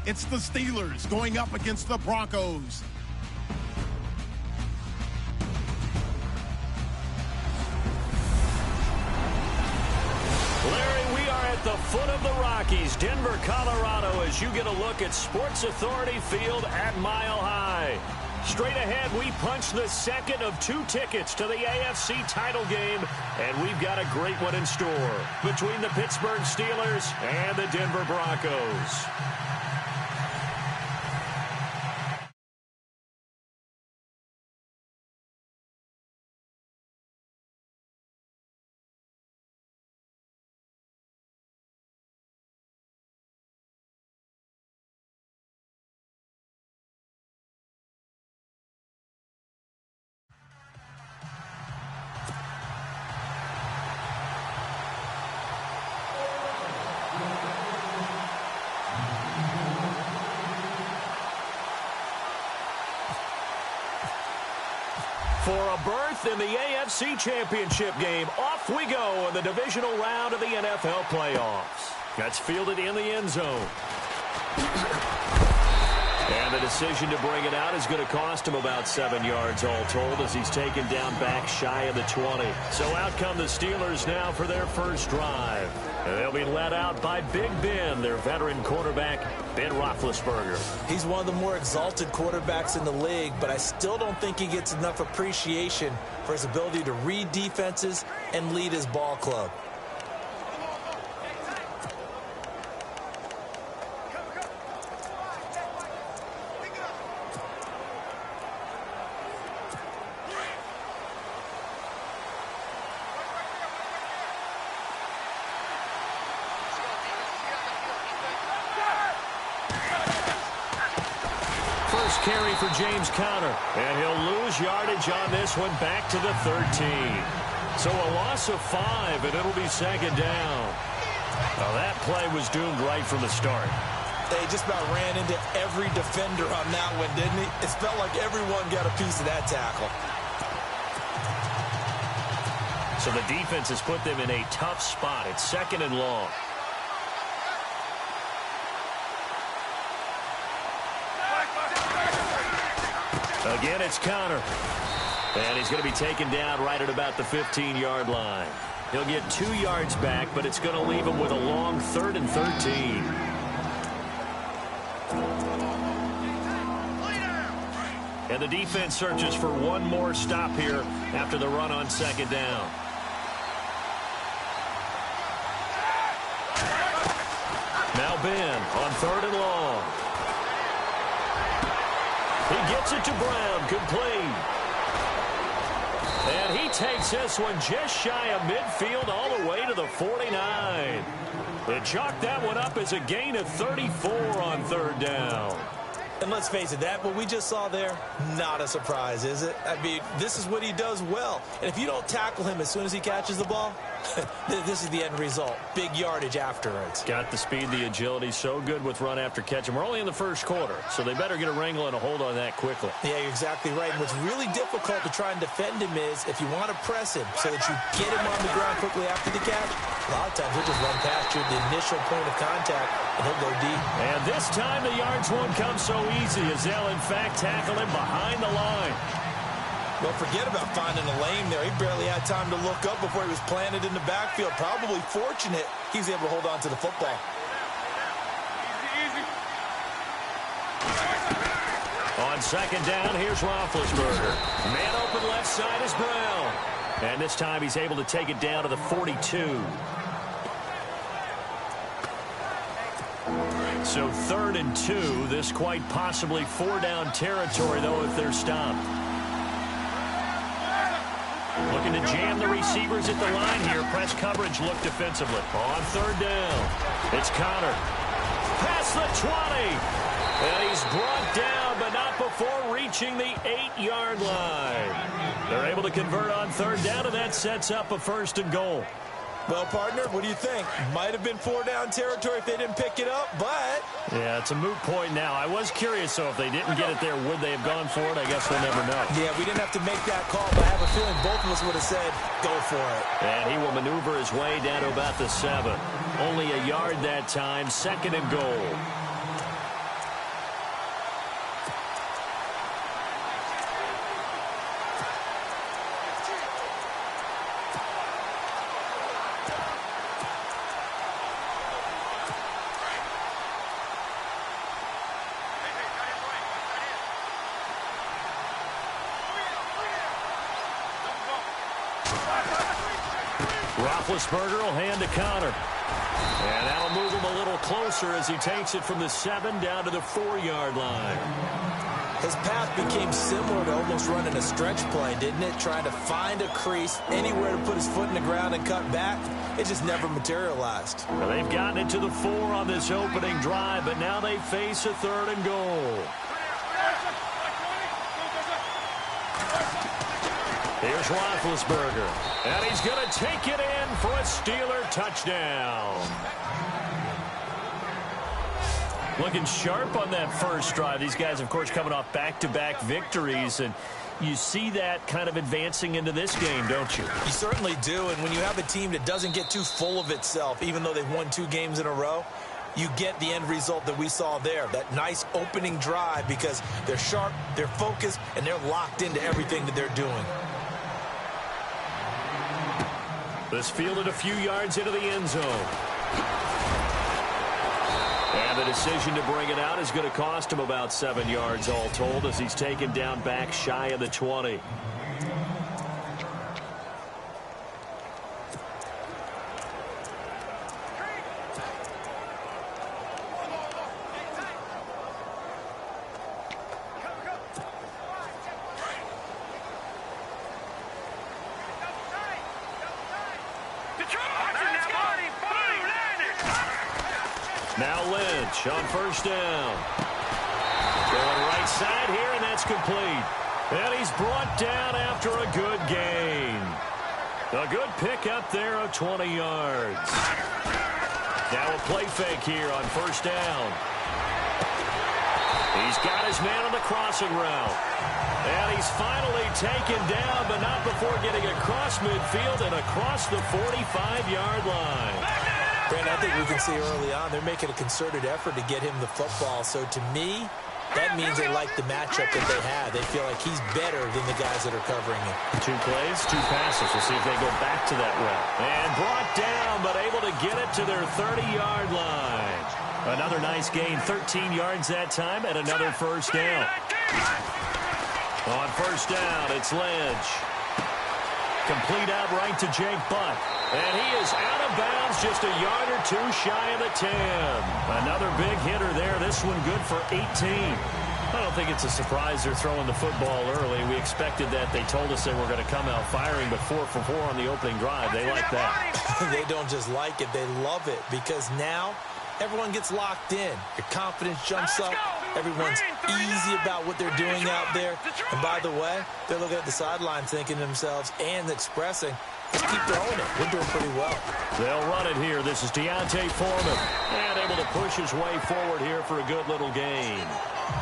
It's the Steelers going up against the Broncos. Larry, we are at the foot of the Rockies, Denver, Colorado, as you get a look at Sports Authority Field at Mile High. Straight ahead, we punch the second of 2 tickets to the AFC title game, and we've got a great one in store between the Pittsburgh Steelers and the Denver Broncos. For a berth in the AFC Championship game, off we go in the divisional round of the NFL playoffs. That's fielded in the end zone. And the decision to bring it out is going to cost him about 7 yards all told as he's taken down back shy of the 20. So out come the Steelers now for their first drive. And they'll be led out by Big Ben, their veteran quarterback, Ben Roethlisberger. He's one of the more exalted quarterbacks in the league, but I still don't think he gets enough appreciation for his ability to read defenses and lead his ball club. Carry for James Conner, and he'll lose yardage on this one back to the 13. So a loss of 5, and it'll be second down. Well, that play was doomed right from the start. They just about ran into every defender on that one, didn't he? It felt like everyone got a piece of that tackle. So the defense has put them in a tough spot. It's second and long. Again, it's Conner. And he's going to be taken down right at about the 15-yard line. He'll get 2 yards back, but it's going to leave him with a long 3rd and 13. And the defense searches for one more stop here after the run on second down. Now Ben on 3rd and long. He gets it to Brown, complete. And he takes this one just shy of midfield all the way to the 49. They chalked that one up as a gain of 34 on 3rd down. And let's face it, that what we just saw there, not a surprise, is it? I mean, this is what he does well. And if you don't tackle him as soon as he catches the ball, this is the end result. Big yardage afterwards. Got the speed, the agility, so good with run after catch. And we're only in the first quarter, so they better get a wrangle and a hold on that quickly. Yeah, you're exactly right. And what's really difficult to try and defend him is if you want to press him so that you get him on the ground quickly after the catch, a lot of times he'll just run past you at the initial point of contact, and he'll go deep. And this time the yards won't come so easy as they'll, in fact, tackle him behind the line. Well, forget about finding a lane there. He barely had time to look up before he was planted in the backfield. Probably fortunate he was able to hold on to the football. On second down, here's Roethlisberger. Man open left side is Brown. And this time he's able to take it down to the 42. So 3rd and 2. This quite possibly 4-down territory, though, if they're stopped. Looking to jam the receivers at the line here. Press coverage look defensively. On 3rd down, it's Conner. Past the 20. And he's brought down, but not before reaching the 8-yard line. They're able to convert on 3rd down, and that sets up a 1st and goal. Well, partner, what do you think? Might have been 4-down territory if they didn't pick it up, but... Yeah, it's a moot point now. I was curious, so if they didn't get it there, would they have gone for it? I guess we'll never know. Yeah, we didn't have to make that call, but I have a feeling both of us would have said, go for it. And he will maneuver his way down to about the 7. Only a yard that time, 2nd and goal. Roethlisberger will hand to Connor. And that'll move him a little closer as he takes it from the 7 down to the 4-yard line. His path became similar to almost running a stretch play, didn't it? Trying to find a crease, anywhere to put his foot in the ground and cut back. It just never materialized. Well, they've gotten it to the 4 on this opening drive, but now they face a 3rd and goal. Here's Roethlisberger, and he's going to take it in for a Steeler touchdown. Looking sharp on that first drive. These guys, of course, coming off back-to-back victories, and you see that kind of advancing into this game, don't you? You certainly do, and when you have a team that doesn't get too full of itself, even though they've won 2 games in a row, you get the end result that we saw there, that nice opening drive, because they're sharp, they're focused, and they're locked into everything that they're doing. This fielded a few yards into the end zone. And the decision to bring it out is going to cost him about 7 yards all told as he's taken down back shy of the 20. Now Lynch on first down. Going right side here, and that's complete. And he's brought down after a good gain. A good pickup there of 20 yards. Now a play fake here on first down. He's got his man on the crossing route. And he's finally taken down, but not before getting across midfield and across the 45-yard line. Brandon, I think we can see early on they're making a concerted effort to get him the football. So to me, that means they like the matchup that they have. They feel like he's better than the guys that are covering him. 2 plays, 2 passes. We'll see if they go back to that route. And brought down, but able to get it to their 30-yard line. Another nice gain, 13 yards that time, and another first down. On first down, it's Lynch. Complete out right to Jake Butt. And he is out of bounds just a yard or 2 shy of the 10. Another big hitter there. This one good for 18. I don't think it's a surprise they're throwing the football early. We expected that. They told us they were going to come out firing, but 4 for 4 on the opening drive. They like that. They don't just like it. They love it because now everyone gets locked in. Your confidence jumps up. Everyone's easy about what they're doing out there. And by the way, they're looking at the sideline thinking to themselves and expressing, let's keep throwing it. We're doing pretty well. They'll run it here. This is Deontay Foreman. And able to push his way forward here for a good little gain.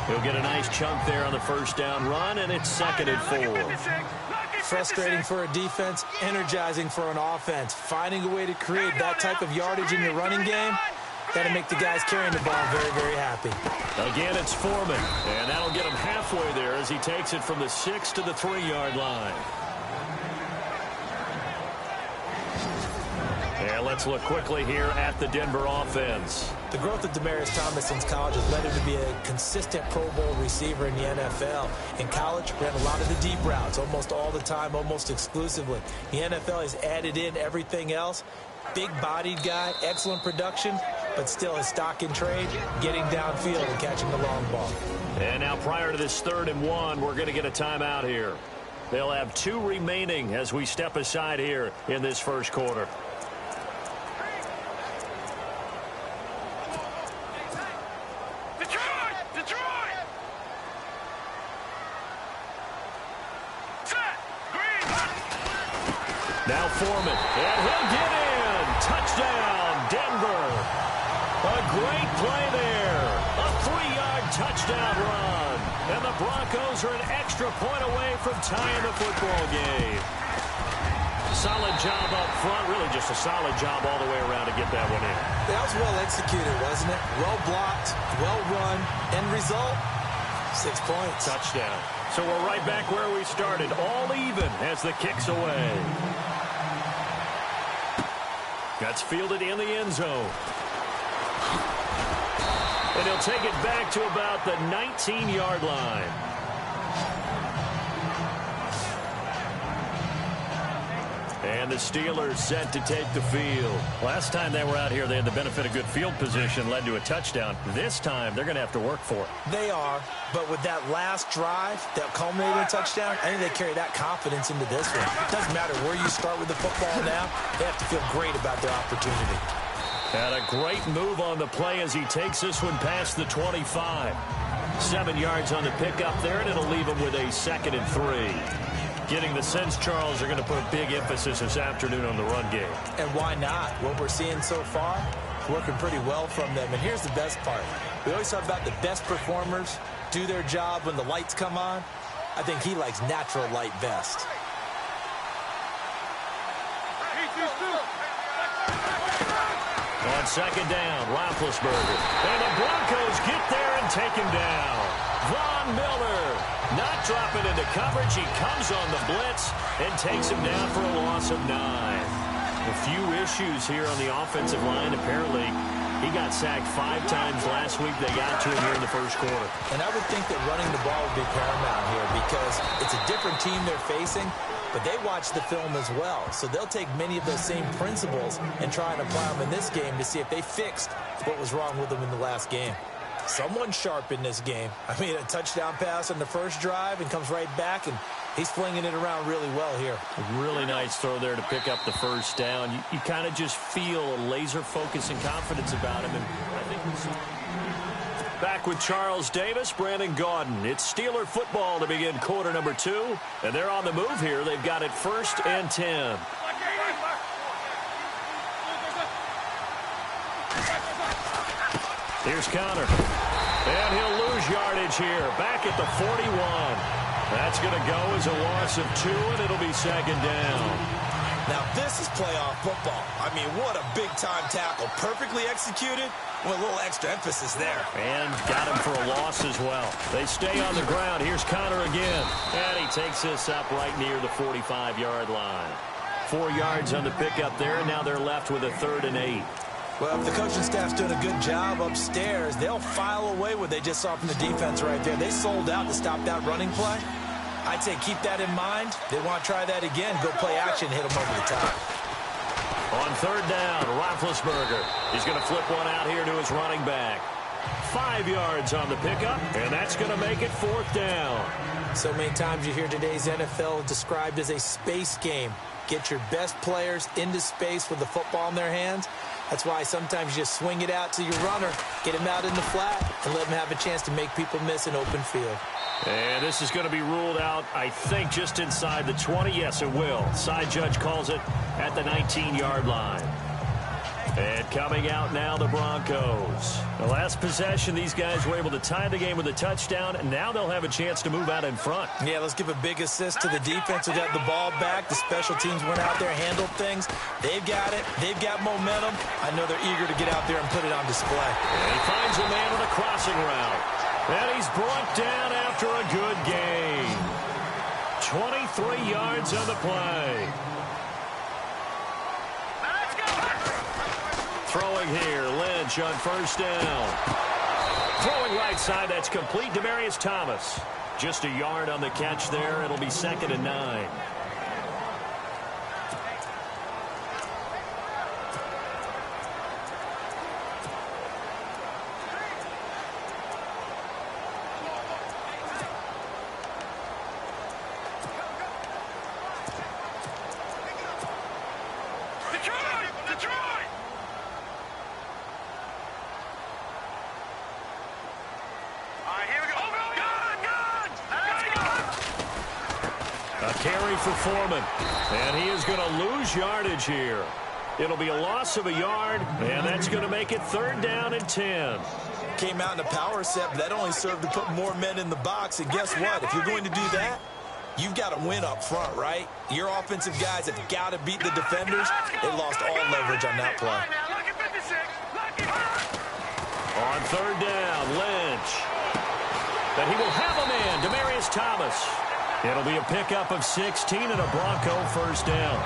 He'll get a nice chunk there on the first down run, and it's 2nd and 4. Frustrating for a defense, energizing for an offense. Finding a way to create that type of yardage in your running game, got to make the guys carrying the ball very, very happy. Again, it's Foreman, and that'll get him halfway there as he takes it from the 6 to the 3-yard line. And let's look quickly here at the Denver offense. The growth of Demaryius Thomas since college has led him to be a consistent Pro Bowl receiver in the NFL. In college, ran a lot of the deep routes, almost all the time, almost exclusively. The NFL has added in everything else. Big-bodied guy, excellent production, but still his stock in trade, getting downfield and catching the long ball. And now prior to this 3rd and 1, we're going to get a timeout here. They'll have 2 remaining as we step aside here in this first quarter. Now Foreman, and he'll get in. Touchdown, Denver. A great play there. A 3-yard touchdown run. And the Broncos are an extra point away from tying the football game. Solid job up front. Really just a solid job all the way around to get that one in. That was well executed, wasn't it? Well blocked, well run. End result, 6 points. Touchdown. So we're right back where we started. All even as the kick's away. That's fielded in the end zone. And he'll take it back to about the 19-yard line. And the Steelers set to take the field. Last time they were out here, they had the benefit of good field position, led to a touchdown. This time, they're going to have to work for it. They are, but with that last drive, that culminating in a touchdown, I think they carry that confidence into this one. It doesn't matter where you start with the football now. They have to feel great about their opportunity. And a great move on the play as he takes this one past the 25. 7 yards on the pickup there, and it'll leave him with a 2nd and 3. Getting the sense, Charles, they're going to put a big emphasis this afternoon on the run game. And why not? What we're seeing so far, working pretty well from them. And here's the best part. We always talk about the best performers do their job when the lights come on. I think he likes natural light best. On 2nd down, Roethlisberger. And the Broncos get there and take him down. Von Miller not dropping into coverage. He comes on the blitz and takes him down for a loss of 9. A few issues here on the offensive line. Apparently, he got sacked 5 times last week. They got to him here in the first quarter. And I would think that running the ball would be paramount here because it's a different team they're facing, but they watch the film as well. So they'll take many of those same principles and try and apply them in this game to see if they fixed what was wrong with them in the last game. Someone's sharp in this game. I mean, a touchdown pass on the first drive and comes right back, and he's flinging it around really well here. A really nice throw there to pick up the first down. You kind of just feel a laser focus and confidence about him. And I think we saw. Back with Charles Davis, Brandon Gaudin. It's Steeler football to begin quarter number 2. And they're on the move here. They've got it 1st and 10. Here's Connor. And he'll lose yardage here. Back at the 41. That's going to go as a loss of 2, and it'll be 2nd down. Now, this is playoff football. I mean, what a big-time tackle. Perfectly executed with a little extra emphasis there. And got him for a loss as well. They stay on the ground. Here's Connor again. And he takes this up right near the 45-yard line. 4 yards on the pickup there, and now they're left with a 3rd and 8. Well, if the coaching staff's doing a good job upstairs, they'll file away what they just saw from the defense right there. They sold out to stop that running play. I'd say keep that in mind. They want to try that again. Go play action, hit them over the top. On 3rd down, Roethlisberger. He's going to flip one out here to his running back. 5 yards on the pickup, and that's going to make it 4th down. So many times you hear today's NFL described as a space game. Get your best players into space with the football in their hands. That's why sometimes you just swing it out to your runner, get him out in the flat, and let him have a chance to make people miss an open field. And this is going to be ruled out, I think, just inside the 20. Yes, it will. Side judge calls it at the 19-yard line. And coming out now, the Broncos. The last possession, these guys were able to tie the game with a touchdown, and now they'll have a chance to move out in front. Yeah, let's give a big assist to the defense who got the ball back. The special teams went out there, handled things. They've got it. They've got momentum. I know they're eager to get out there and put it on display. And he finds a man with a crossing route. And he's brought down after a good gain. 23 yards on the play. Throwing here, Lynch on 1st down. Throwing right side, that's complete. Demaryius Thomas. Just a yard on the catch there. It'll be 2nd and 9. Carry for Foreman. And he is going to lose yardage here. It'll be a loss of a yard, and that's going to make it 3rd down and 10. Came out in a power set, but that only served to put more men in the box. And guess what? If you're going to do that, you've got to win up front, right? Your offensive guys have got to beat the defenders. They lost all leverage on that play. On 3rd down, Lynch. But he will have a man, Demaryius Thomas. It'll be a pickup of 16 and a Bronco 1st down.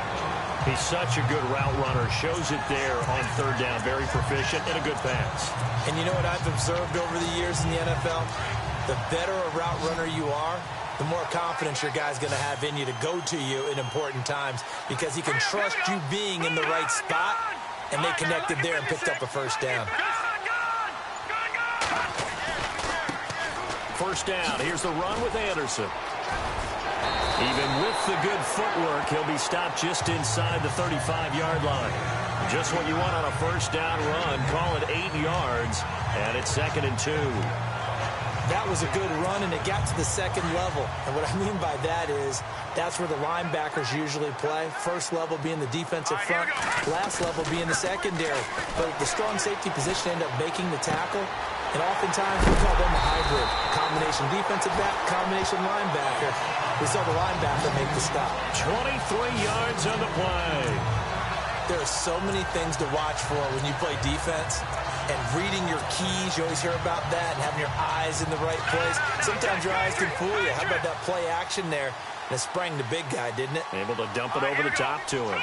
He's such a good route runner. Shows it there on 3rd down. Very proficient and a good pass. And you know what I've observed over the years in the NFL? The better a route runner you are, the more confidence your guy's going to have in you to go to you in important times because he can trust you being in the right spot, and they connected there and picked up a first down. First down. Here's the run with Anderson. Even with the good footwork, he'll be stopped just inside the 35-yard line. Just what you want on a first down run. Call it 8 yards, and it's 2nd and 2. That was a good run, and it got to the second level. And what I mean by that is that's where the linebackers usually play. First level being the defensive front, last level being the secondary. But the strong safety position ended up making the tackle. And oftentimes we call them a hybrid. Combination defensive back, combination linebacker. We saw the linebacker make the stop. 23 yards on the play. There are so many things to watch for when you play defense. And reading your keys, you always hear about that, and having your eyes in the right place. Sometimes your eyes can fool you. How about that play action there? And it sprang the big guy, didn't it? Able to dump it over the top to him.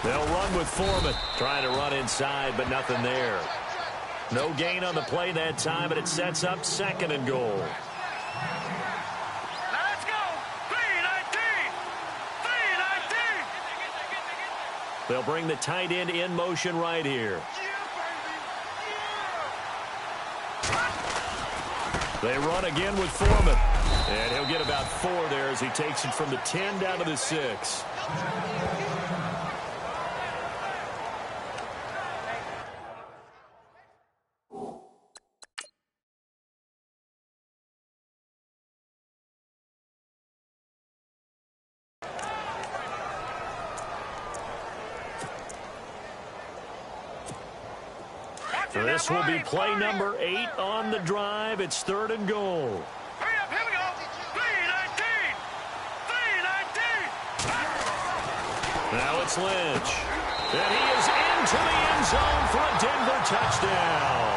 They'll run with Foreman. Trying to run inside, but nothing there. No gain on the play that time, but it sets up 2nd and goal. Let's go. 3-19. They'll bring the tight end in motion right here. They run again with Foreman. And he'll get about 4 there as he takes it from the 10 down to the 6. This will be play number 8 on the drive. It's 3rd and goal. Hurry up, here we go. 3-19. Now it's Lynch. And he is into the end zone for a Denver touchdown.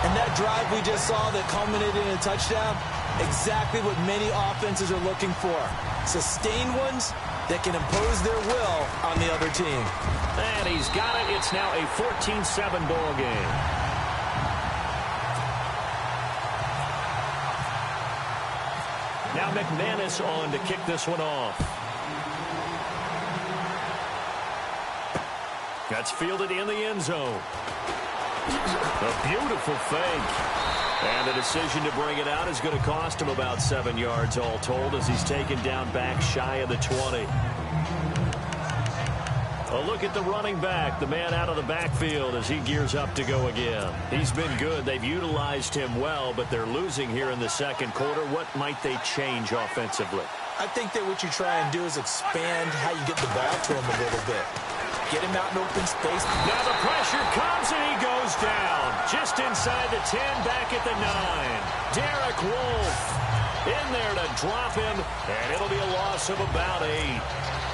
And that drive we just saw that culminated in a touchdown, exactly what many offenses are looking for. Sustained ones that can impose their will on the other team. And he's got it. It's now a 14-7 ball game. Now McManus on to kick this one off. That's fielded in the end zone. A beautiful fake. And the decision to bring it out is going to cost him about 7 yards all told as he's taken down back shy of the 20. A look at the running back, the man out of the backfield as he gears up to go again. He's been good. They've utilized him well, but they're losing here in the second quarter. What might they change offensively? I think that what you try and do is expand how you get the ball to him a little bit. Get him out in open space. Now the pressure comes and he goes down. Just inside the 10, back at the 9. Derek Wolfe in there to drop him, and it'll be a loss of about 8.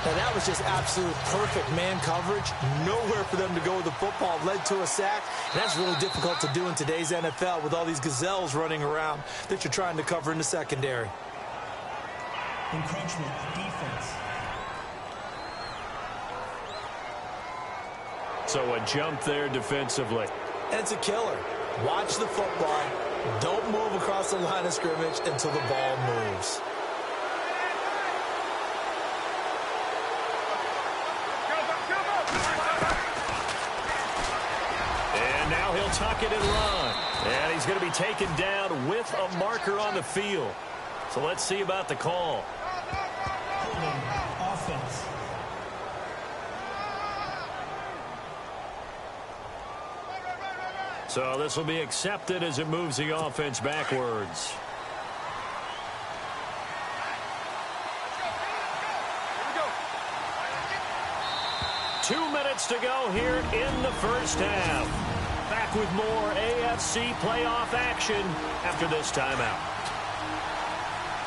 Now that was just absolute perfect man coverage. Nowhere for them to go with the football. Led to a sack. And that's really difficult to do in today's NFL with all these gazelles running around that you're trying to cover in the secondary. Encroachment defense. So a jump there defensively. And it's a killer. Watch the football. Don't move across the line of scrimmage until the ball moves. And now he'll tuck it and run. And he's going to be taken down with a marker on the field. So let's see about the call. Holding offense. So this will be accepted as it moves the offense backwards. Here we go. 2 minutes to go here in the first half. Back with more AFC playoff action after this timeout.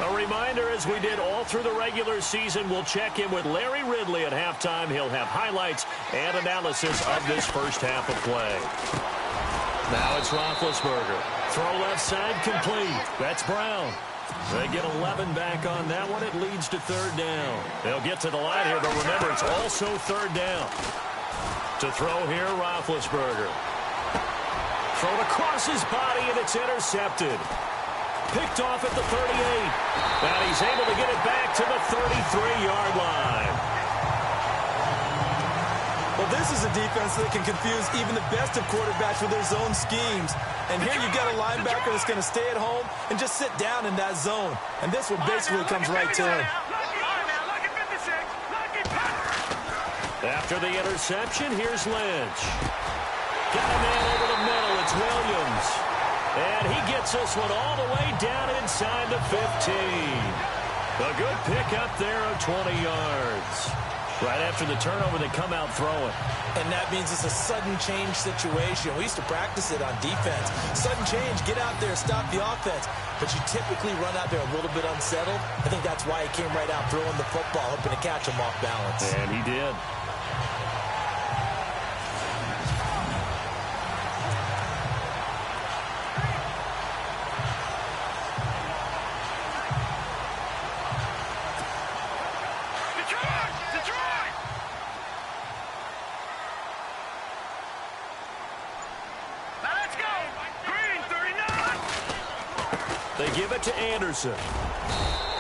A reminder, as we did all through the regular season, we'll check in with Larry Ridley at halftime. He'll have highlights and analysis of this first half of play. Now it's Roethlisberger. Throw left side complete. That's Brown. They get 11 back on that one. It leads to third down. They'll get to the line here, but remember, it's also third down. To throw here, Roethlisberger. Thrown across his body, and it's intercepted. Picked off at the 38. And he's able to get it back to the 33-yard line. Well, this is a defense that can confuse even the best of quarterbacks with their zone schemes. And here you've got a linebacker that's going to stay at home and just sit down in that zone. And this one basically comes right to him. After the interception, here's Lynch. Got a man over the middle. It's Williams. And he gets this one all the way down inside the 15. A good pickup there of 20 yards. Right after the turnover, they come out throwing. And that means it's a sudden change situation. We used to practice it on defense. Sudden change, get out there, stop the offense. But you typically run out there a little bit unsettled. I think that's why he came right out throwing the football, hoping to catch him off balance. And he did. They give it to Anderson.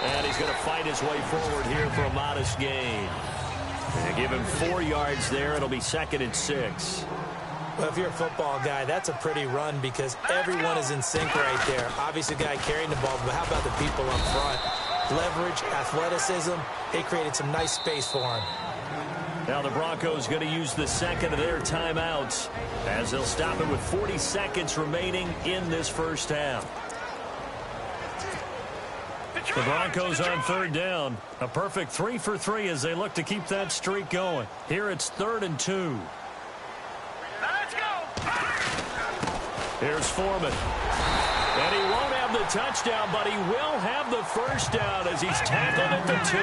And he's going to fight his way forward here for a modest gain. They give him 4 yards there. It'll be 2nd and 6. Well, if you're a football guy, that's a pretty run because everyone is in sync right there. Obviously, the guy carrying the ball, but how about the people up front? Leverage, athleticism, they created some nice space for him. Now the Broncos going to use the second of their timeouts as they'll stop it with 40 seconds remaining in this first half. The Broncos on third down. A perfect 3 for 3 as they look to keep that streak going. Here it's 3rd and 2. Let's go. Here's Foreman. And he won't have the touchdown, but he will have the first down as he's tackled at the 2.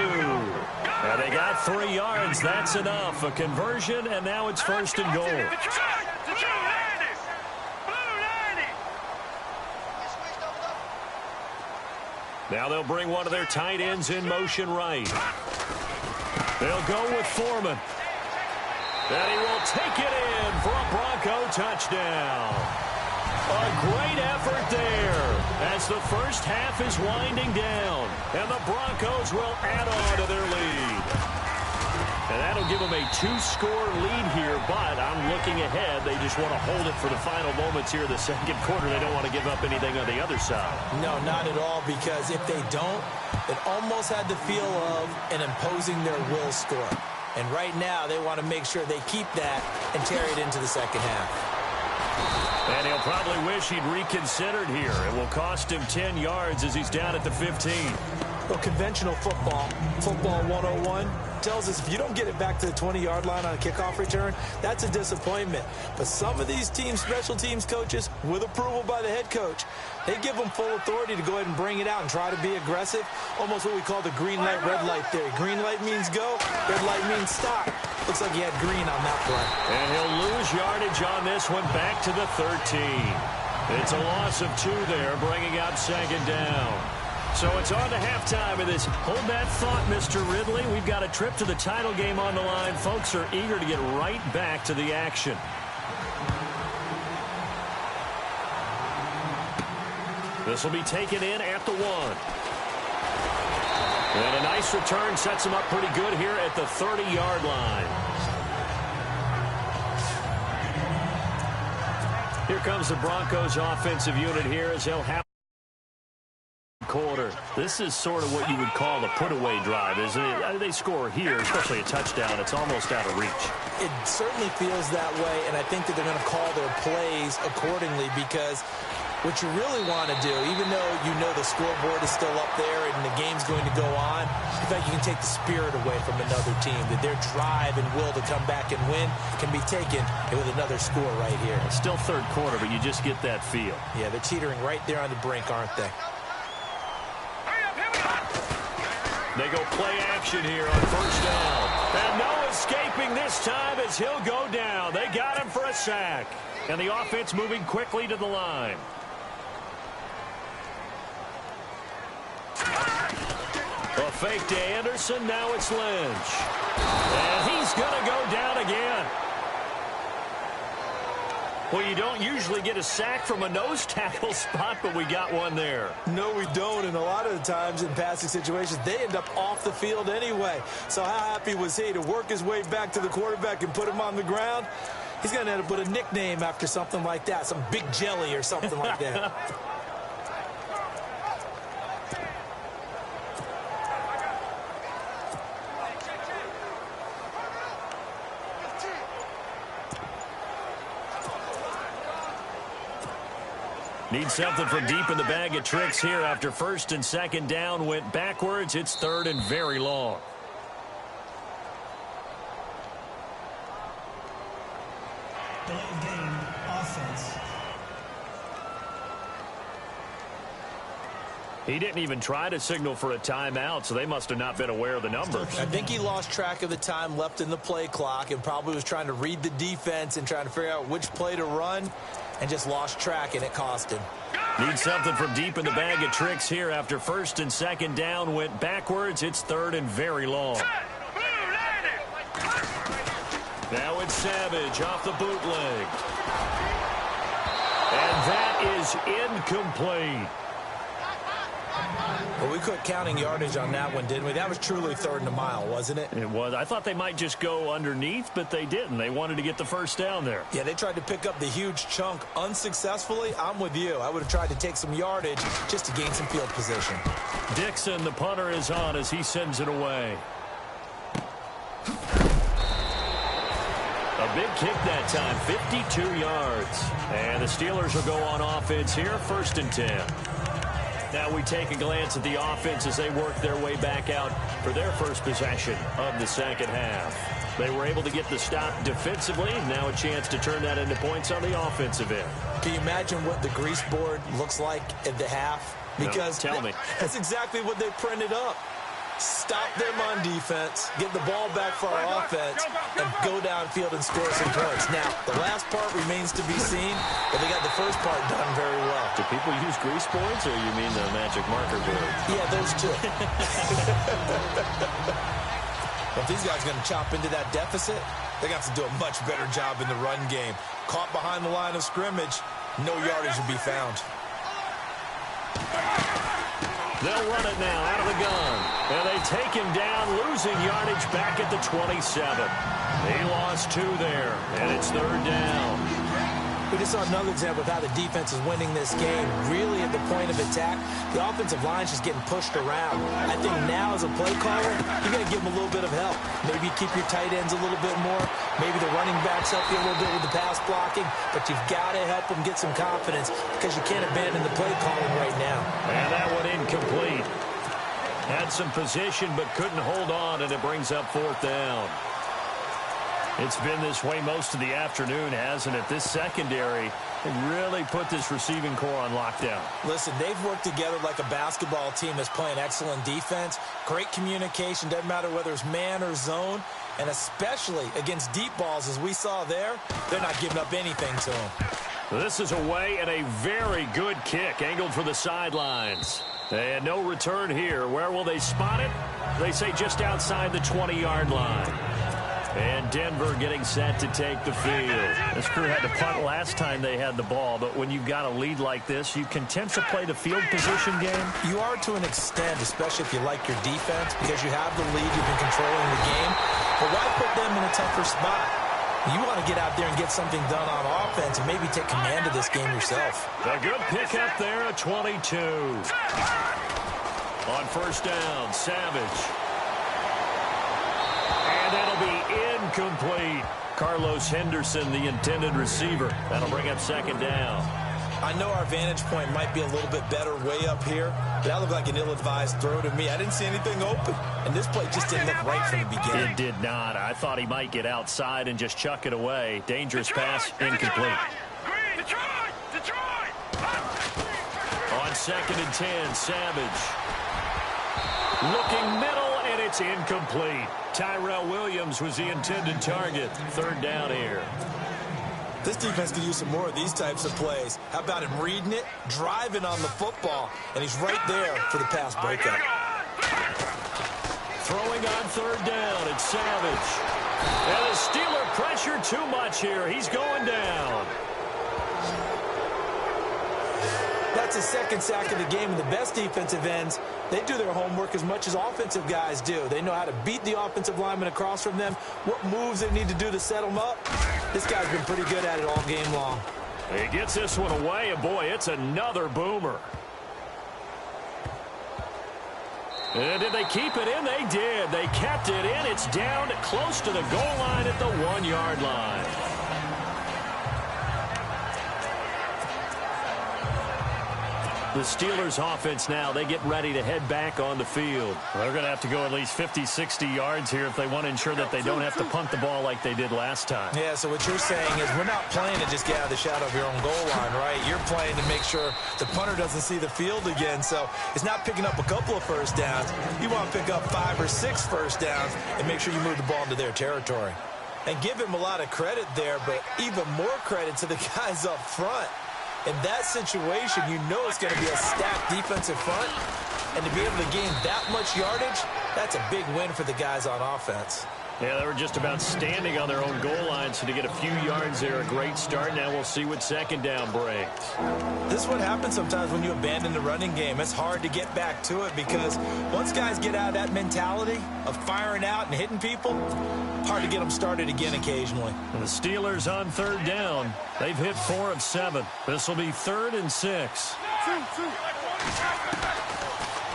And they got 3 yards. That's enough. A conversion, and now it's 1st and goal. Now they'll bring one of their tight ends in motion right. They'll go with Foreman. And he will take it in for a Bronco touchdown. A great effort there as the first half is winding down. And the Broncos will add on to their lead. And that'll give them a 2-score lead here, but I'm looking ahead. They just want to hold it for the final moments here in the second quarter. They don't want to give up anything on the other side. No, not at all, because if they don't, it almost had the feel of an imposing their will score. And right now, they want to make sure they keep that and carry it into the second half. And he'll probably wish he'd reconsidered here. It will cost him 10 yards as he's down at the 15. Well, conventional football 101, tells us if you don't get it back to the 20-yard line on a kickoff return, that's a disappointment. But some of these teams, special teams coaches, with approval by the head coach, they give them full authority to go ahead and bring it out and try to be aggressive. Almost what we call the green light, red light theory. Green light means go, red light means stop. Looks like he had green on that play. And he'll lose yardage on this one back to the 13. It's a loss of 2 there, bringing out 2nd down. So it's on to halftime of this. Hold that thought, Mr. Ridley. We've got a trip to the title game on the line. Folks are eager to get right back to the action. This will be taken in at the 1. And a nice return sets him up pretty good here at the 30-yard line. Here comes the Broncos offensive unit here as they'll have quarter. This is sort of what you would call a put-away drive, isn't it? They score here, especially a touchdown. It's almost out of reach. It certainly feels that way, and I think that they're going to call their plays accordingly because what you really want to do, even though you know the scoreboard is still up there and the game's going to go on, in fact, you can take the spirit away from another team, that their drive and will to come back and win can be taken with another score right here. It's still third quarter, but you just get that feel. Yeah, they're teetering right there on the brink, aren't they? They go play action here on first down. And no escaping this time as he'll go down. They got him for a sack. And the offense moving quickly to the line. fake to Anderson. Now it's Lynch. And he's going to go down again. Well, you don't usually get a sack from a nose tackle spot, but we got one there. No, we don't, and a lot of the times in passing situations, they end up off the field anyway. So how happy was he to work his way back to the quarterback and put him on the ground? He's going to end up with a nickname after something like that, some Big Jelly or something like that. Need something from deep in the bag of tricks here after first and second down went backwards. It's third and very long. Delayed game, offense. He didn't even try to signal for a timeout, so they must have not been aware of the numbers. I think he lost track of the time left in the play clock and probably was trying to read the defense and trying to figure out which play to run and just lost track, and it cost him. Need something from deep in the bag of tricks here after first and second down went backwards. It's third and very long. Now it's Savage off the bootleg. And that is incomplete. Well, we quit counting yardage on that one, didn't we? That was truly third and a mile, wasn't it? It was. I thought they might just go underneath, but they didn't. They wanted to get the first down there. Yeah, they tried to pick up the huge chunk unsuccessfully. I'm with you. I would have tried to take some yardage just to gain some field position. Dixon, the punter, is on as he sends it away. A big kick that time, 52 yards. And the Steelers will go on offense here, first and 10. Now we take a glance at the offense as they work their way back out for their first possession of the second half. They were able to get the stop defensively. Now a chance to turn that into points on the offensive end. Can you imagine what the grease board looks like at the half? Because no, tell me. That's exactly what they printed up. Stop them on defense, get the ball back for our offense, and go downfield and score some points. Now, the last part remains to be seen, but they got the first part done very well. Do people use grease boards, or you mean the magic marker board? Yeah, those two. Well, if these guys are going to chop into that deficit, they're going to have to do a much better job in the run game. Caught behind the line of scrimmage, no yardage will be found. They'll run it now out of the gun. And they take him down, losing yardage back at the 27. He lost 2 there, and it's third down. We just saw another example of how the defense is winning this game. Really at the point of attack, the offensive line's just getting pushed around. I think now as a play caller, you got to give them a little bit of help. Maybe keep your tight ends a little bit more. Maybe the running backs help you a little bit with the pass blocking. But you've got to help them get some confidence because you can't abandon the play calling right now. And that one incomplete. Had some position but couldn't hold on, and it brings up fourth down. It's been this way most of the afternoon, hasn't it? This secondary really put this receiving core on lockdown. Listen, they've worked together like a basketball team that's playing excellent defense. Great communication, doesn't matter whether it's man or zone. And especially against deep balls, as we saw there, they're not giving up anything to them. This is away and a very good kick, angled for the sidelines. And no return here. Where will they spot it? They say just outside the 20-yard line. And Denver getting set to take the field. This crew had to punt last time they had the ball, but when you've got a lead like this, you content to play the field position game? You are to an extent, especially if you like your defense, because you have the lead, you've been controlling the game. But why put them in a tougher spot? You want to get out there and get something done on offense and maybe take command of this game yourself. A good pickup there at 22. On first down, Savage. And that'll be incomplete. Carlos Henderson, the intended receiver. That'll bring up second down. I know our vantage point might be a little bit better way up here, but that looked like an ill-advised throw to me. I didn't see anything open, and this play just didn't look right from the beginning. It did not. I thought he might get outside and just chuck it away. Dangerous pass, incomplete. On second and 10, Savage. Looking middle, and it's incomplete. Tyrell Williams was the intended target. Third down here. This defense could use some more of these types of plays. How about him reading it, driving on the football, and he's right there for the pass breakup. Throwing on third down, it's Savage. And the Steeler pressure too much here. He's going down. That's his second sack of the game, and the best defensive ends, they do their homework as much as offensive guys do. They know how to beat the offensive lineman across from them, what moves they need to do to set them up. This guy's been pretty good at it all game long. He gets this one away, and boy, it's another boomer. And did they keep it in? They did. They kept it in. It's down close to the goal line at the 1-yard line. The Steelers offense now, they get ready to head back on the field. They're going to have to go at least 50, 60 yards here if they want to ensure that they don't have to punt the ball like they did last time. Yeah, so what you're saying is we're not playing to just get out of the shadow of your own goal line, right? You're playing to make sure the punter doesn't see the field again. So it's not picking up a couple of first downs. You want to pick up 5 or 6 first downs and make sure you move the ball into their territory. And give him a lot of credit there, but even more credit to the guys up front. In that situation, you know it's going to be a stacked defensive front. And to be able to gain that much yardage, that's a big win for the guys on offense. Yeah, they were just about standing on their own goal line, so to get a few yards there, a great start. Now we'll see what second down brings. This is what happens sometimes when you abandon the running game. It's hard to get back to it because once guys get out of that mentality of firing out and hitting people, hard to get them started again occasionally. And the Steelers on third down. They've hit 4 of 7. This will be 3rd and 6.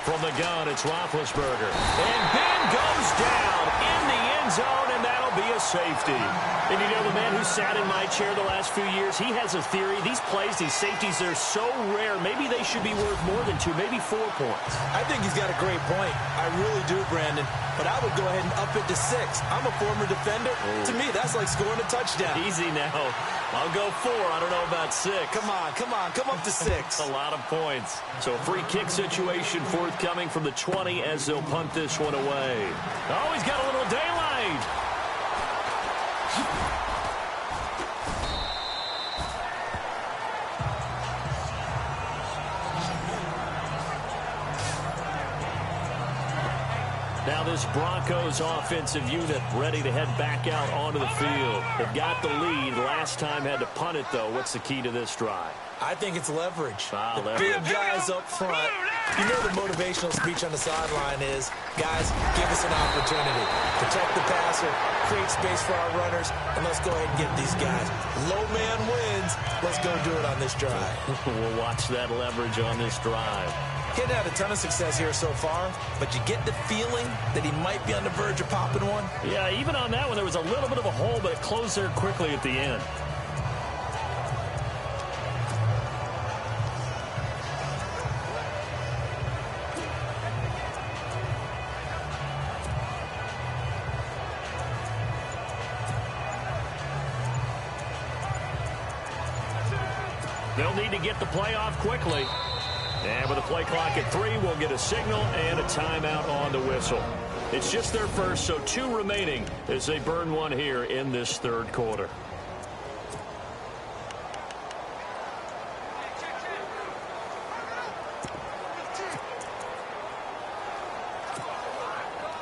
From the gun, it's Roethlisberger. And Ben goes down in the end zone, and that'll be a safety. And you know, the man who sat in my chair the last few years, he has a theory. These plays, these safeties, they're so rare. Maybe they should be worth more than 2, maybe 4 points. I think he's got a great point. I really do, Brandon. But I would go ahead and up it to 6. I'm a former defender. Oh. To me, that's like scoring a touchdown. Easy now. I'll go 4. I don't know about 6. Come up to 6. A lot of points. So a free kick situation forthcoming from the 20 as they'll punt this one away. Oh, he's got a little daylight. Now this Broncos offensive unit ready to head back out onto the field. They've got the lead. Last time had to punt it, though. What's the key to this drive? I think it's leverage. Leverage. Big guys up front. You know the motivational speech on the sideline is, guys, give us an opportunity. Protect the passer, create space for our runners, and let's go ahead and get these guys. Low man wins. Let's go do it on this drive. We'll watch that leverage on this drive. He hadn't had a ton of success here so far, but you get the feeling that he might be on the verge of popping one. Yeah, even on that one, there was a little bit of a hole, but it closed there quickly at the end. They'll need to get the play off quickly. And with the play clock at 3, we'll get a signal and a timeout on the whistle. It's just their first, so 2 remaining as they burn one here in this third quarter.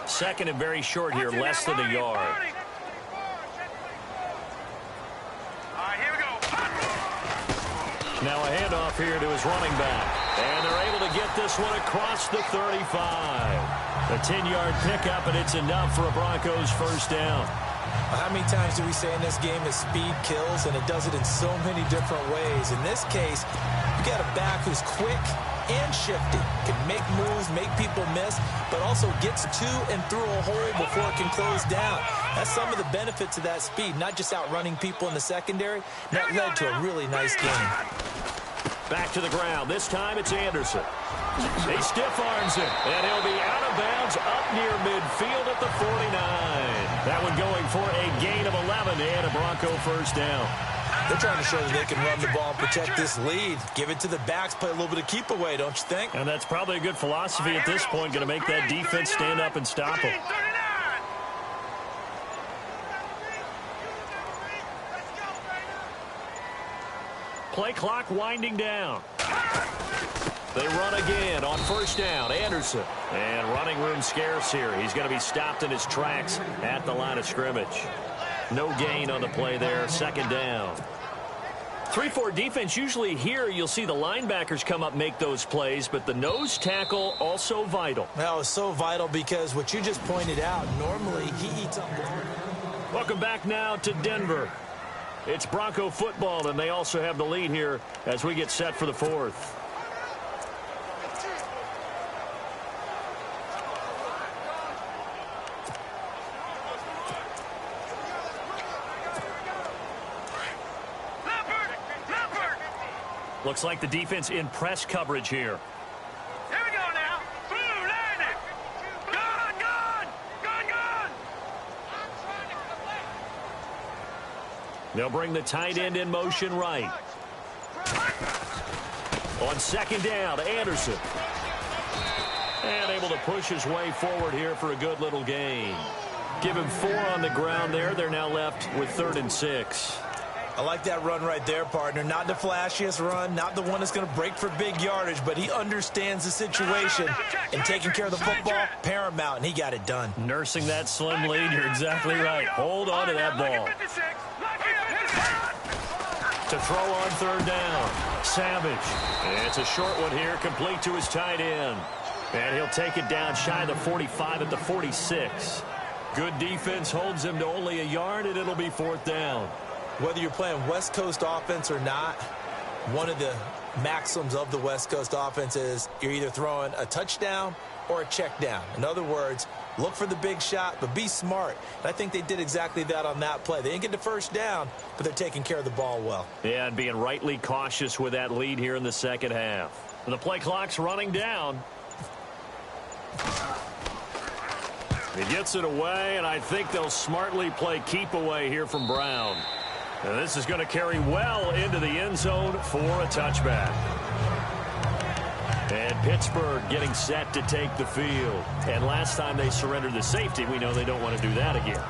Second and very short here, less than a yard. Now a handoff here to his running back. And they're able to get this one across the 35. A 10-yard pickup, and it's enough for a Broncos first down. How many times do we say in this game that speed kills, and it does it in so many different ways? In this case, you got a back who's quick and shifty, can make moves, make people miss, but also gets to and through a hole before it can close down. That's some of the benefits of that speed, not just outrunning people in the secondary. That led to a really nice game. Back to the ground. This time it's Anderson. He stiff arms it, and he'll be out of bounds up near midfield at the 49. That one going for a gain of 11 and a Bronco first down. They're trying to show that they can run the ball, protect this lead, give it to the backs, play a little bit of keep away, don't you think? And that's probably a good philosophy at this point, going to make that defense stand up and stop them. Play clock winding down. They run again on first down. Anderson. And running room scarce here. He's going to be stopped in his tracks at the line of scrimmage. No gain on the play there. Second down. 3-4 defense, usually here you'll see the linebackers come up, make those plays, but the nose tackle also vital. That was so vital because what you just pointed out, normally he eats up. Welcome back now to Denver. It's Bronco football, and they also have the lead here as we get set for the fourth. Looks like the defense in press coverage here. Here we go now. Blue, line it. Gone. They'll bring the tight end in motion right. On second down, Anderson. And able to push his way forward here for a good little gain. Give him 4 on the ground there. They're now left with 3rd and 6. I like that run right there, partner. Not the flashiest run, not the one that's going to break for big yardage, but he understands the situation, and taking care of the football, paramount, and he got it done. Nursing that slim lead, you're exactly right. Hold on to that ball. To throw on 3rd down, Savage. And it's a short one here, complete to his tight end. And he'll take it down shy of the 45 at the 46. Good defense holds him to only a yard, and it'll be 4th down. Whether you're playing West Coast offense or not, one of the maxims of the West Coast offense is you're either throwing a touchdown or a check down. In other words, look for the big shot, but be smart. And I think they did exactly that on that play. They didn't get the first down, but they're taking care of the ball well. Yeah, and being rightly cautious with that lead here in the second half. The play clock's running down. He gets it away, and I think they'll smartly play keep away here from Brown. And this is going to carry well into the end zone for a touchback. And Pittsburgh getting set to take the field. And last time they surrendered the safety, we know they don't want to do that again.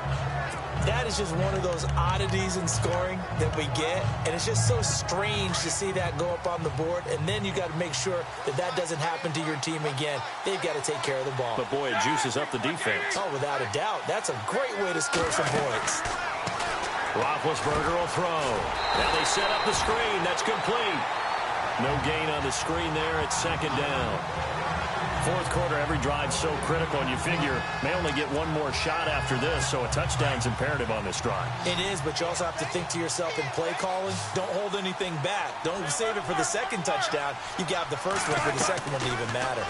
That is just one of those oddities in scoring that we get, and it's just so strange to see that go up on the board, and then you got to make sure that that doesn't happen to your team again. They've got to take care of the ball. But, boy, it juices up the defense. Oh, without a doubt. That's a great way to score some points. Roethlisberger will throw. Now they set up the screen. That's complete. No gain on the screen there at 2nd down. 4th quarter, every drive so critical, and you figure may only get one more shot after this, so a touchdown's imperative on this drive. It is, but you also have to think to yourself in play calling, don't hold anything back. Don't save it for the second touchdown. You got the first one for the second one to even matter.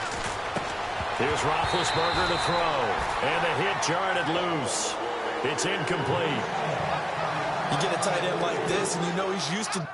Here's Roethlisberger to throw, and the hit jarred it loose. It's incomplete. You get a tight end like this, and you know he's used to...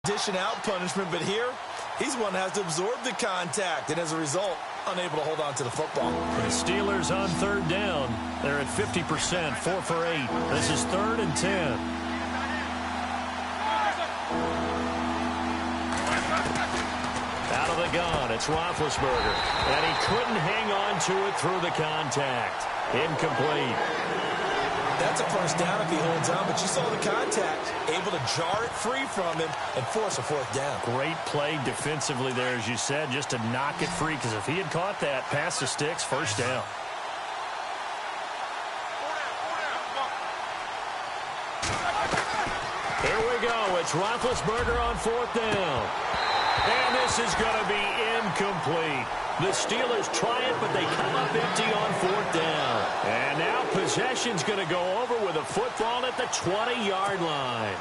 Dishing out punishment, but here he's one that has to absorb the contact, and as a result unable to hold on to the football. The Steelers on third down. They're at 50%, 4 for 8. This is 3rd and 10. Out of the gun, it's Roethlisberger. And he couldn't hang on to it through the contact. Incomplete. That's a first down if he holds on, but you saw the contact. Able to jar it free from him and force a 4th down. Great play defensively there, as you said, just to knock it free, because if he had caught that, pass the sticks, first down. Here we go. It's Roethlisberger on 4th down. And this is going to be incomplete. The Steelers try it, but they come up empty on 4th down. And now possession's going to go over with a football at the 20-yard line.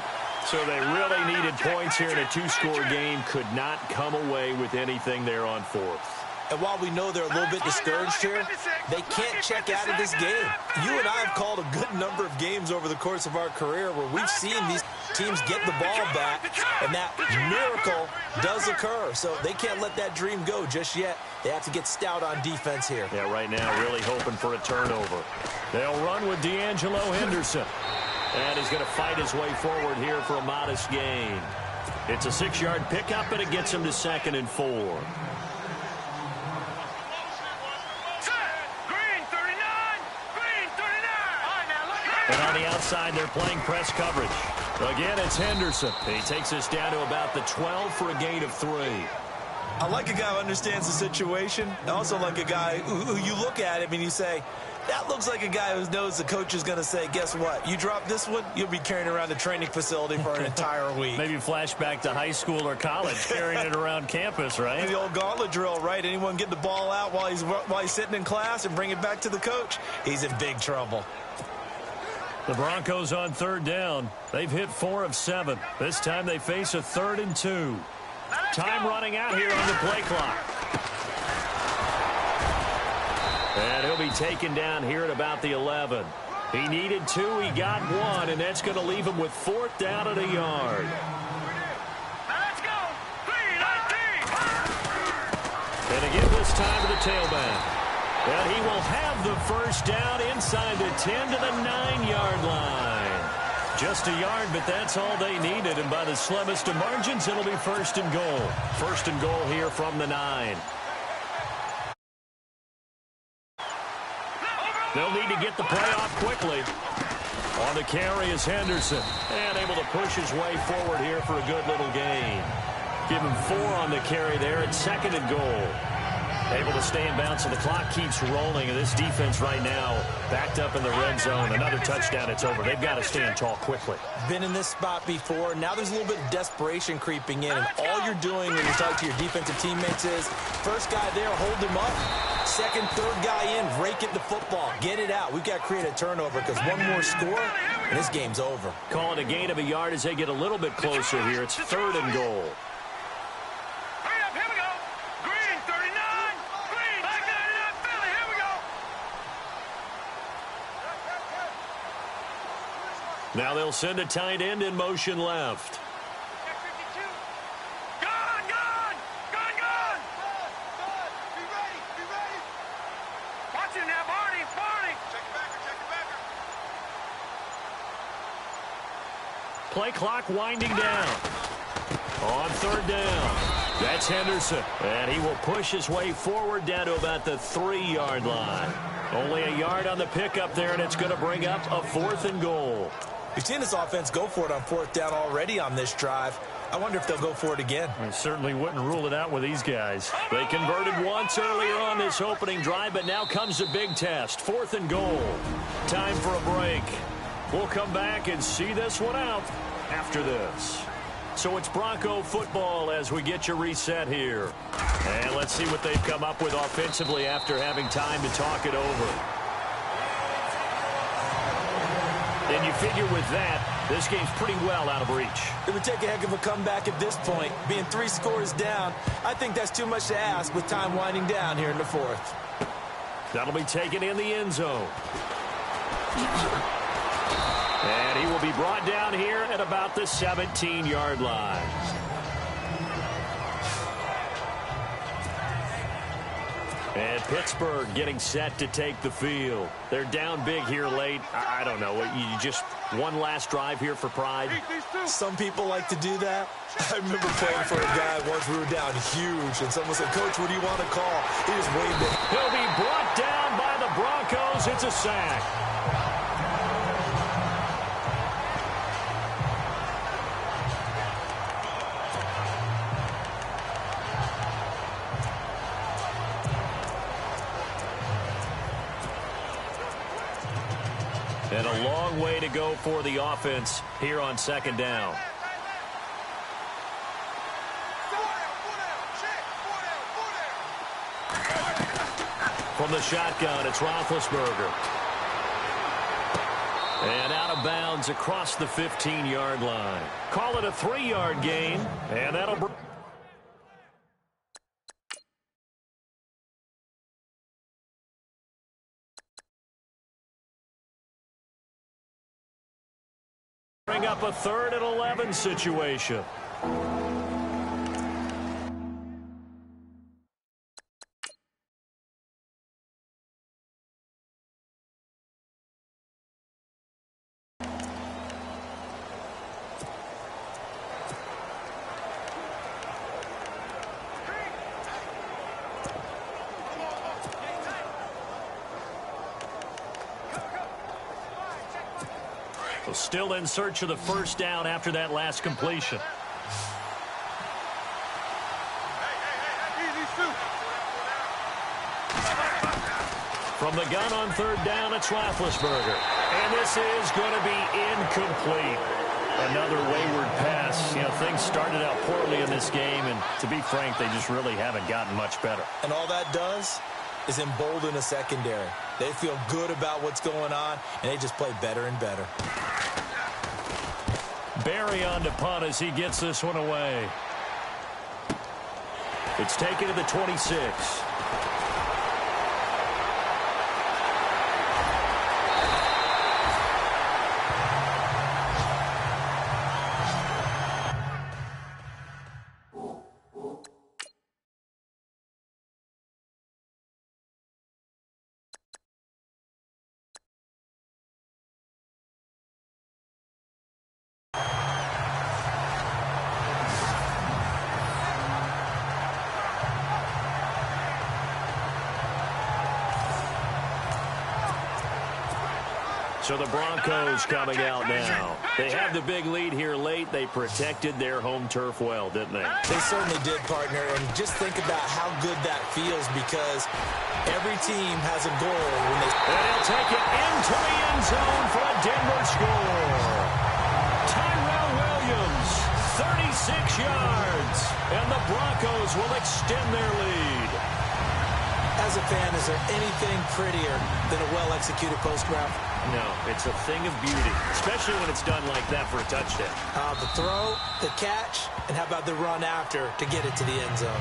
So they really needed points here in a 2-score game. Could not come away with anything there on 4th. And while we know they're a little bit discouraged here, they can't check out of this game. You and I have called a good number of games over the course of our career where we've seen these teams get the ball back, and that miracle does occur. So they can't let that dream go just yet. They have to get stout on defense here. Yeah, right now really hoping for a turnover. They'll run with D'Angelo Henderson. And he's going to fight his way forward here for a modest gain. It's a 6-yard pickup, and it gets him to 2nd and 4. And on the outside, they're playing press coverage. Again, it's Henderson. He takes us down to about the 12 for a gain of 3. I like a guy who understands the situation. I also like a guy who you look at him and you say, that looks like a guy who knows the coach is going to say, guess what? You drop this one, you'll be carrying around the training facility for an entire week. Maybe flashback to high school or college, carrying it around campus, right? The old gauntlet drill, right? Anyone get the ball out while he's sitting in class and bring it back to the coach, he's in big trouble. The Broncos on 3rd down. They've hit 4 of 7. This time they face a 3rd and 2. Time running out here on the play clock. And he'll be taken down here at about the 11. He needed 2. He got 1, and that's going to leave him with 4th down at a yard. Let's go. 3-19. And again this time to the tailback. And he will have the first down inside the 10 to the 9-yard line. Just a yard, but that's all they needed. And by the slimmest of margins, it'll be 1st and goal. 1st and goal here from the 9. They'll need to get the play off quickly. On the carry is Henderson. And able to push his way forward here for a good little gain. Give him 4 on the carry there at 2nd and goal. Able to stay in bounds, so the clock keeps rolling. And this defense right now backed up in the red zone. Another touchdown, it's over. They've got to stand tall quickly. Been in this spot before. Now there's a little bit of desperation creeping in. And all you're doing when you talk to your defensive teammates is, first guy there, hold him up. Second, third guy in, rake it the football. Get it out. We've got to create a turnover because one more score, and this game's over. Call it a gain of a yard as they get a little bit closer here. It's 3rd and goal. Now they'll send a tight end in motion left. Gone! Be ready! Watch it now, Barney! Check your backer! Play clock winding down. On 3rd down. That's Henderson. And he will push his way forward down to about the 3-yard line. Only a yard on the pickup there, and it's going to bring up a 4th and goal. We've seen this offense go for it on 4th down already on this drive. I wonder if they'll go for it again. I certainly wouldn't rule it out with these guys. They converted once earlier on this opening drive, but now comes the big test. 4th and goal. Time for a break. We'll come back and see this one out after this. So it's Bronco football as we get you reset here. And let's see what they've come up with offensively after having time to talk it over. And you figure with that, this game's pretty well out of reach. It would take a heck of a comeback at this point. Being 3 scores down, I think that's too much to ask with time winding down here in the 4th. That'll be taken in the end zone. And he will be brought down here at about the 17-yard line. And Pittsburgh getting set to take the field. They're down big here late. I don't know. You just one last drive here for pride? Some people like to do that. I remember playing for a guy once we were down huge, and someone said, "Coach, what do you want to call?" He just waved it. He'll be brought down by the Broncos. It's a sack. And a long way to go for the offense here on second down. From the shotgun, it's Roethlisberger. And out of bounds across the 15-yard line. Call it a 3-yard gain, and that'll bring up a 3rd and 11 situation. Still in search of the first down after that last completion. From the gun on 3rd down, it's Roethlisberger. And this is going to be incomplete. Another wayward pass. You know, things started out poorly in this game, and to be frank, they just really haven't gotten much better. And all that does is embolden a secondary. They feel good about what's going on, and they just play better and better. Barry on to punt as he gets this one away. It's taken to the 26. So the Broncos coming out now. They have the big lead here late. They protected their home turf well, didn't they? They certainly did, partner. And just think about how good that feels, because every team has a goal when they... And he'll take it into the end zone for a Denver score. Tyrell Williams, 36 yards. And the Broncos will extend their lead. As a fan, is there anything prettier than a well-executed post route? No, it's a thing of beauty, especially when it's done like that for a touchdown. The throw, the catch, and how about the run after to get it to the end zone?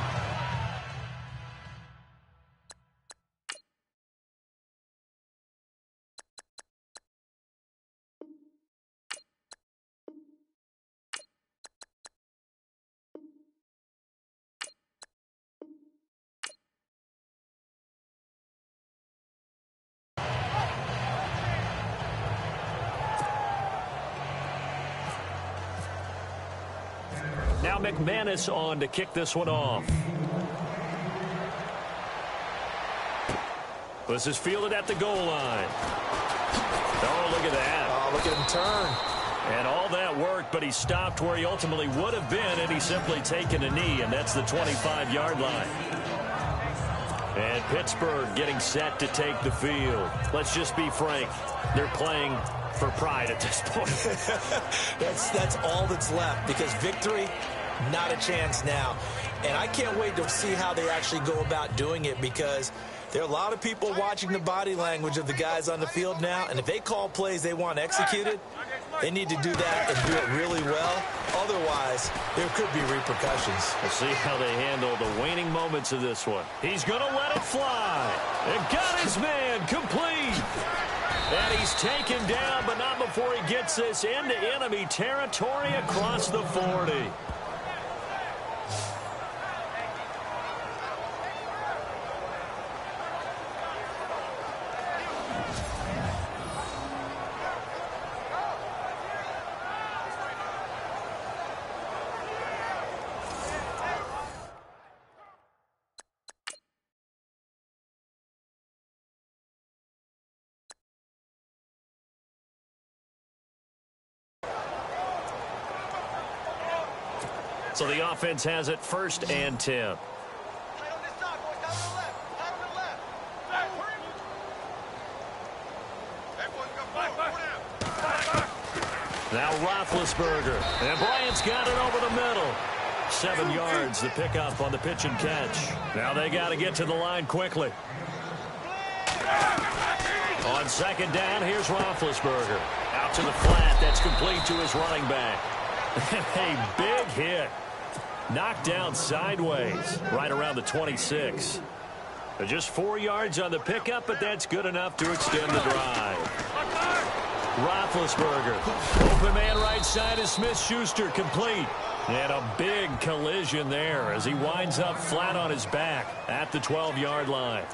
Now McManus on to kick this one off. This is fielded at the goal line. Oh, look at that. Oh, look at him turn. And all that work, but he stopped where he ultimately would have been, and he's simply taken a knee, and that's the 25-yard line. And Pittsburgh getting set to take the field. Let's just be frank. They're playing for pride at this point. That's all that's left, because victory, not a chance now. And I can't wait to see how they actually go about doing it, because there are a lot of people watching the body language of the guys on the field now, and if they call plays they want executed, they need to do that and do it really well. Otherwise, there could be repercussions. We'll see how they handle the waning moments of this one. He's going to let it fly. And got his man complete. And he's taken down, but not before he gets this into enemy territory across the 40. So the offense has it 1st and 10. Now Roethlisberger. And Bryant's got it over the middle. 7 yards, the pickup on the pitch and catch. Now they got to get to the line quickly. On 2nd down, here's Roethlisberger. Out to the flat. That's complete to his running back. A big hit. Knocked down sideways right around the 26. Just 4 yards on the pickup, but that's good enough to extend the drive. Roethlisberger. Open man right side is Smith-Schuster, complete. And a big collision there as he winds up flat on his back at the 12-yard line.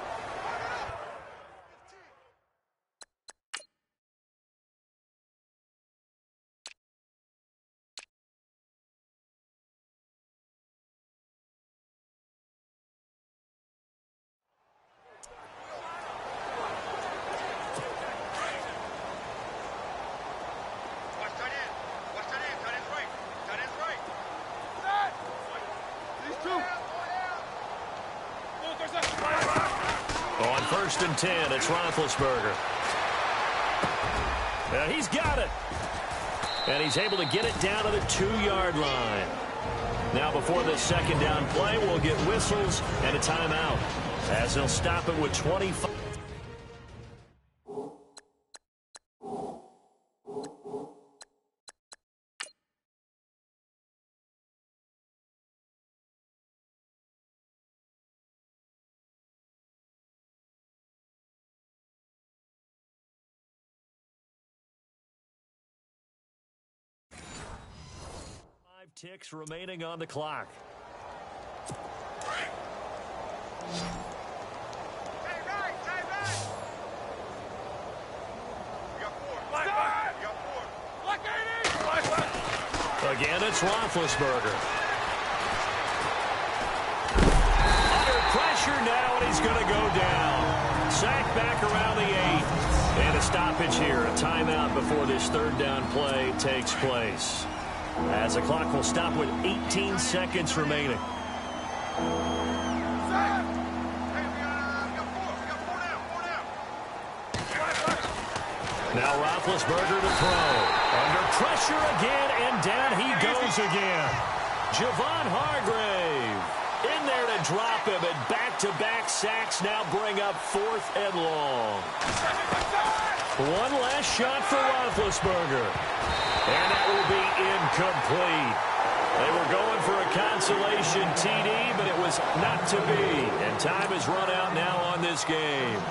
On 1st and 10, it's Roethlisberger. He's got it. And he's able to get it down to the 2-yard line. Now before this 2nd down play, we'll get whistles and a timeout as they'll stop it with 25. Ticks remaining on the clock. Again, it's Roethlisberger. Under pressure now, and he's going to go down. Sacked back around the 8. And a stoppage here, a timeout before this 3rd down play takes place. As the clock will stop with 18 seconds remaining. Now Roethlisberger to throw. Under pressure again, and down he goes again. Javon Hargrave in there to drop him, and back-to-back sacks now bring up 4th and long. One last shot for Roethlisberger. And that will be incomplete. They were going for a consolation TD, but it was not to be. And time has run out now on this game.